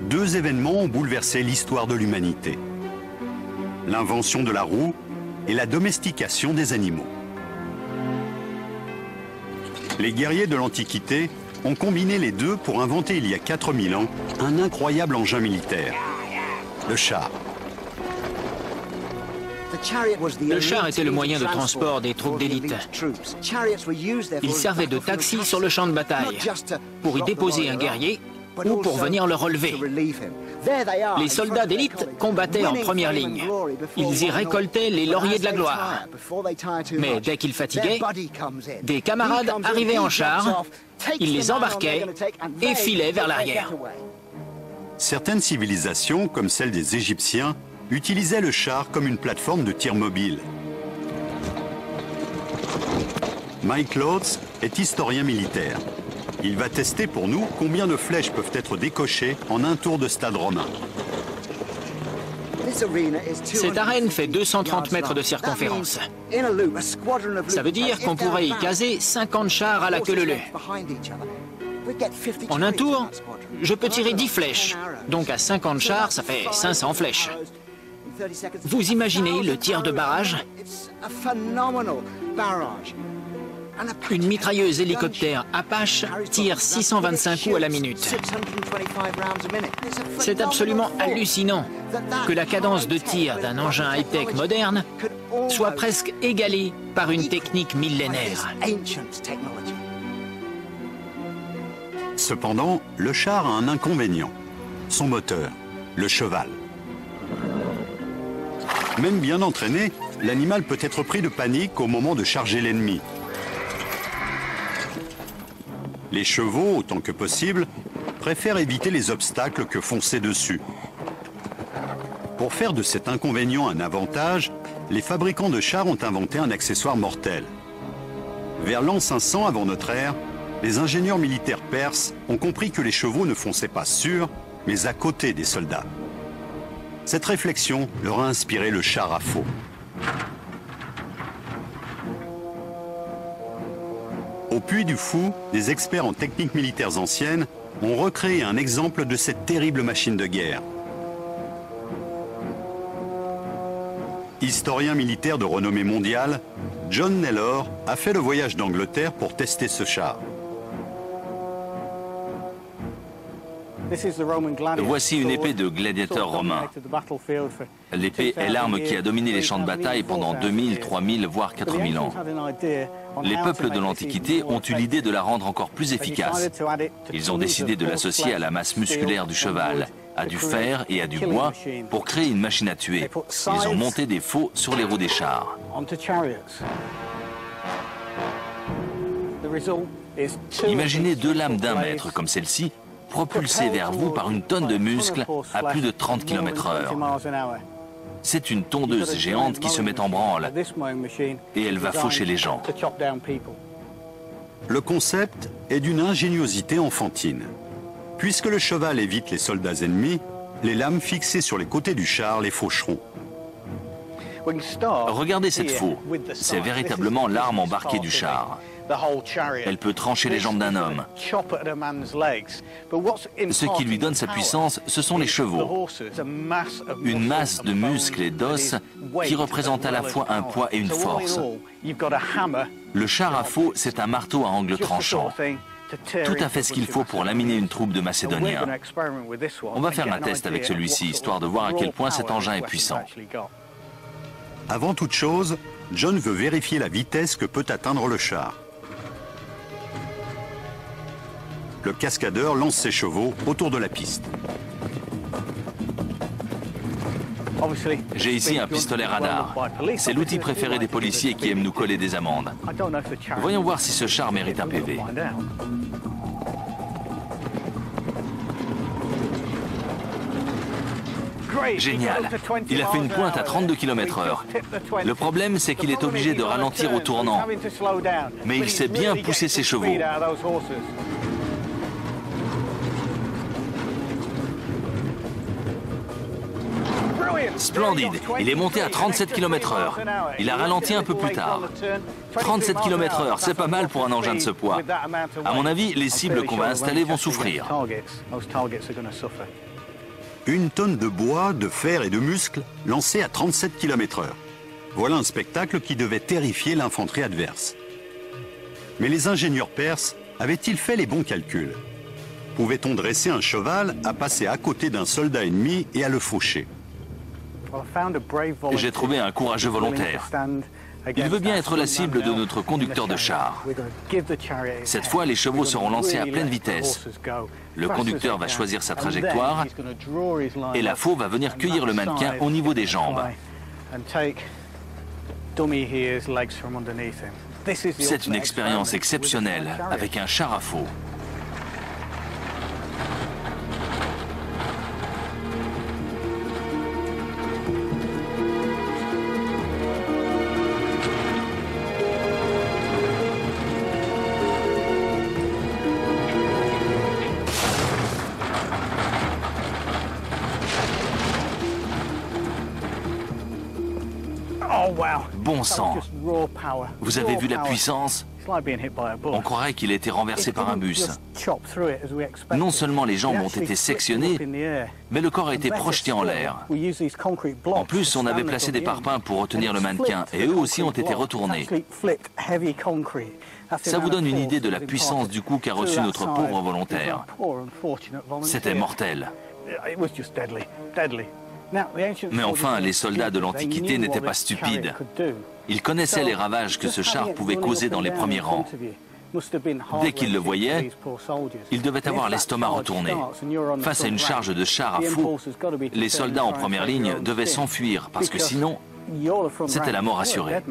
deux événements ont bouleversé l'histoire de l'humanité. L'invention de la roue et la domestication des animaux. Les guerriers de l'Antiquité ont combiné les deux pour inventer il y a 4000 ans un incroyable engin militaire, le char. Le char était le moyen de transport des troupes d'élite. Il servait de taxi sur le champ de bataille, pour y déposer un guerrier ou pour venir le relever. Les soldats d'élite combattaient en première ligne. Ils y récoltaient les lauriers de la gloire. Mais dès qu'ils fatiguaient, des camarades arrivaient en char, ils les embarquaient et filaient vers l'arrière. Certaines civilisations, comme celle des Égyptiens, utilisaient le char comme une plateforme de tir mobile. Mike Lotz est historien militaire. Il va tester pour nous combien de flèches peuvent être décochées en un tour de stade romain. Cette arène fait 230 mètres de circonférence. Ça veut dire qu'on pourrait y caser 50 chars à la queue leu-leu. En un tour, je peux tirer 10 flèches. Donc à 50 chars, ça fait 500 flèches. Vous imaginez le tir de barrage? Une mitrailleuse hélicoptère Apache tire 625 coups à la minute. C'est absolument hallucinant que la cadence de tir d'un engin high-tech moderne soit presque égalée par une technique millénaire. Cependant, le char a un inconvénient, son moteur, le cheval. Même bien entraîné, l'animal peut être pris de panique au moment de charger l'ennemi. Les chevaux, autant que possible, préfèrent éviter les obstacles que foncer dessus. Pour faire de cet inconvénient un avantage, les fabricants de chars ont inventé un accessoire mortel. Vers l'an 500 avant notre ère, les ingénieurs militaires perses ont compris que les chevaux ne fonçaient pas sur, mais à côté des soldats. Cette réflexion leur a inspiré le char à faux. Au Puy du Fou, des experts en techniques militaires anciennes ont recréé un exemple de cette terrible machine de guerre. Historien militaire de renommée mondiale, John Naylor a fait le voyage d'Angleterre pour tester ce char. Voici une épée de gladiateur romain. L'épée est l'arme qui a dominé les champs de bataille pendant 2000, 3000, voire 4000 ans. Les peuples de l'Antiquité ont eu l'idée de la rendre encore plus efficace. Ils ont décidé de l'associer à la masse musculaire du cheval, à du fer et à du bois pour créer une machine à tuer. Ils ont monté des faux sur les roues des chars. Imaginez deux lames d'1 mètre comme celle-ci, propulsée vers vous par une tonne de muscles à plus de 30 km/h. C'est une tondeuse géante qui se met en branle et elle va faucher les gens. Le concept est d'une ingéniosité enfantine. Puisque le cheval évite les soldats ennemis, les lames fixées sur les côtés du char les faucheront. Regardez cette faux, c'est véritablement l'arme embarquée du char. Elle peut trancher les jambes d'un homme. Ce qui lui donne sa puissance, ce sont les chevaux. Une masse de muscles et d'os qui représente à la fois un poids et une force. Le char à faux, c'est un marteau à angle tranchant. Tout à fait ce qu'il faut pour laminer une troupe de Macédoniens. On va faire un test avec celui-ci, histoire de voir à quel point cet engin est puissant. Avant toute chose, John veut vérifier la vitesse que peut atteindre le char. Le cascadeur lance ses chevaux autour de la piste. J'ai ici un pistolet radar. C'est l'outil préféré des policiers qui aiment nous coller des amendes. Voyons voir si ce char mérite un PV. Génial. Il a fait une pointe à 32 km/h. Le problème, c'est qu'il est obligé de ralentir au tournant. Mais il sait bien pousser ses chevaux. Splendide. Il est monté à 37 km/h. Il a ralenti un peu plus tard. 37 km/h, c'est pas mal pour un engin de ce poids. À mon avis, les cibles qu'on va installer vont souffrir. Une tonne de bois, de fer et de muscles lancés à 37 km/h. Voilà un spectacle qui devait terrifier l'infanterie adverse. Mais les ingénieurs perses avaient-ils fait les bons calculs? Pouvait-on dresser un cheval à passer à côté d'un soldat ennemi et à le faucher? J'ai trouvé un courageux volontaire. Il veut bien être la cible de notre conducteur de char. Cette fois, les chevaux seront lancés à pleine vitesse. Le conducteur va choisir sa trajectoire et la faux va venir cueillir le mannequin au niveau des jambes. C'est une expérience exceptionnelle avec un char à faux. Bon sang! Vous avez vu la puissance? On croirait qu'il a été renversé par un bus. Non seulement les jambes ont été sectionnées, mais le corps a été projeté en l'air. En plus, on avait placé des parpaings pour retenir le mannequin, et eux aussi ont été retournés. Ça vous donne une idée de la puissance du coup qu'a reçu notre pauvre volontaire. C'était mortel. Mais enfin, les soldats de l'Antiquité n'étaient pas stupides. Ils connaissaient les ravages que ce char pouvait causer dans les premiers rangs. Dès qu'ils le voyaient, ils devaient avoir l'estomac retourné. Face à une charge de char à faux, les soldats en première ligne devaient s'enfuir parce que sinon, c'était la mort assurée.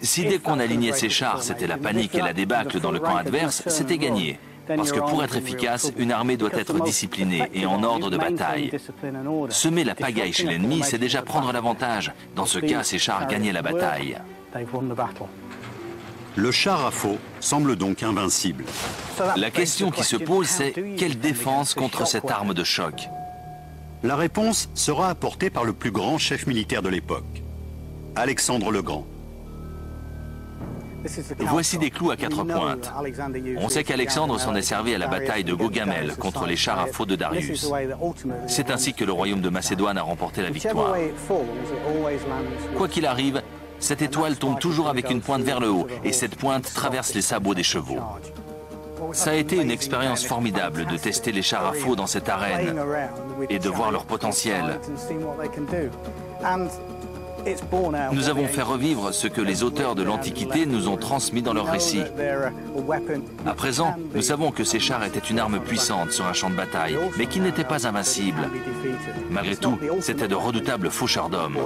Si dès qu'on alignait ces chars, c'était la panique et la débâcle dans le camp adverse, c'était gagné. Parce que pour être efficace, une armée doit être disciplinée et en ordre de bataille. Semer la pagaille chez l'ennemi, c'est déjà prendre l'avantage. Dans ce cas, ces chars gagnaient la bataille. Le char à faux semble donc invincible. La question qui se pose, c'est quelle défense contre cette arme de choc? La réponse sera apportée par le plus grand chef militaire de l'époque, Alexandre le Grand. Voici des clous à 4 pointes. On sait qu'Alexandre s'en est servi à la bataille de Gaugamel contre les chars à faux de Darius. C'est ainsi que le royaume de Macédoine a remporté la victoire. Quoi qu'il arrive, cette étoile tombe toujours avec une pointe vers le haut et cette pointe traverse les sabots des chevaux. Ça a été une expérience formidable de tester les chars à faux dans cette arène et de voir leur potentiel. Nous avons fait revivre ce que les auteurs de l'Antiquité nous ont transmis dans leurs récits. À présent, nous savons que ces chars étaient une arme puissante sur un champ de bataille, mais qui n'était pas invincible. Malgré tout, c'était de redoutables faucheurs d'hommes.